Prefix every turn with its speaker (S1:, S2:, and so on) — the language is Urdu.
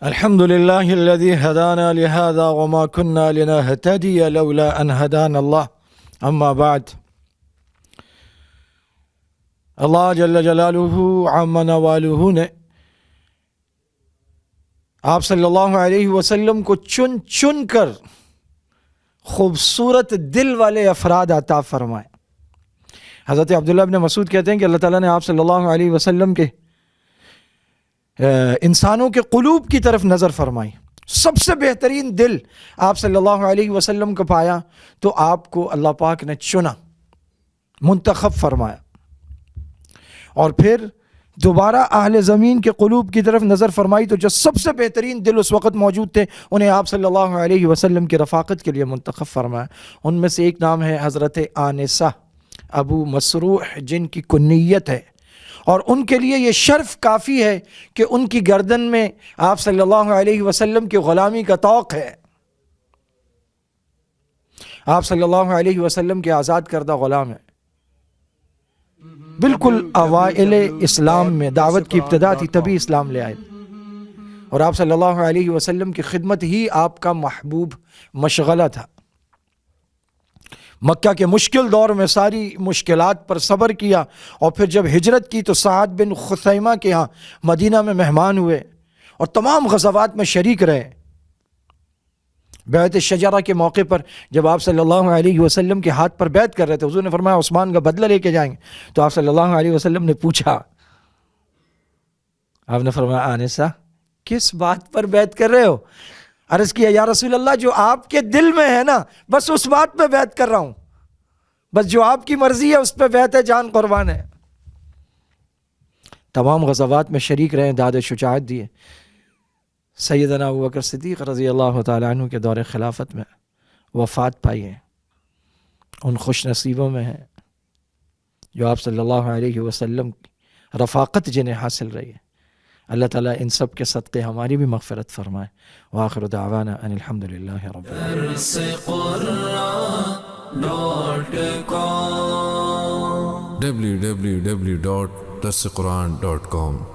S1: الحمد لله الذي هدانا لهذا وما كنا لنهتدي لولا أن هدانا الله أما بعد اللہ جل جلالہ عم نوالہ نے آپ صلی اللہ علیہ وسلم کو چن چن کر خوبصورت دل والے افراد عطا فرمائے۔ حضرت عبداللہ ابن مسعود کہتے ہیں کہ اللہ تعالیٰ نے آپ صلی اللہ علیہ وسلم کے انسانوں کے قلوب کی طرف نظر فرمائی، سب سے بہترین دل آپ صلی اللہ علیہ وسلم کو پایا تو آپ کو اللہ پاک نے چنا، منتخب فرمایا، اور پھر دوبارہ اہل زمین کے قلوب کی طرف نظر فرمائی تو جو سب سے بہترین دل اس وقت موجود تھے انہیں آپ صلی اللہ علیہ وسلم کی رفاقت کے لیے منتخب فرمایا۔ ان میں سے ایک نام ہے حضرت آنسہ ابو مسروح، جن کی کنیت ہے، اور ان کے لیے یہ شرف کافی ہے کہ ان کی گردن میں آپ صلی اللہ علیہ وسلم کی غلامی کا طوق ہے۔ آپ صلی اللہ علیہ وسلم کے آزاد کردہ غلام ہیں، بالکل اوائل اسلام میں دعوت کی ابتدا تھی، تبھی اسلام لے آئے، اور آپ صلی اللہ علیہ وسلم کی خدمت ہی آپ کا محبوب مشغلہ تھا۔ مکہ کے مشکل دور میں ساری مشکلات پر صبر کیا، اور پھر جب ہجرت کی تو سعد بن خثیمہ کے ہاں مدینہ میں مہمان ہوئے اور تمام غزوات میں شریک رہے۔ بیعت شجرہ کے موقع پر جب آپ صلی اللہ علیہ وسلم کے ہاتھ پر بیعت کر رہے تھے، حضور نے فرمایا عثمان کا بدلہ لے کے جائیں گے، تو آپ صلی اللہ علیہ وسلم نے پوچھا، آپ نے فرمایا آنسہ کس بات پر بیعت کر رہے ہو؟ عرض کیا یا رسول اللہ جو آپ کے دل میں ہے نا بس اس بات پہ بیعت کر رہا ہوں، بس جو آپ کی مرضی ہے اس پہ بیعت ہے، جان قربان ہے۔ تمام غزوات میں شریک رہے، داد شجاعت دیے۔ سیدنا ابوبکر صدیق رضی اللہ تعالیٰ عنہ کے دور خلافت میں وفات پائی ہے، ان خوش نصیبوں میں ہیں جو آپ صلی اللہ علیہ وسلم کی رفاقت جنہیں حاصل رہی ہے۔ اللہ تعالیٰ ان سب کے صدقے ہماری بھی مغفرت فرمائے۔ وآخر دعوانا ان الحمدللہ رب
S2: www.darsequran.com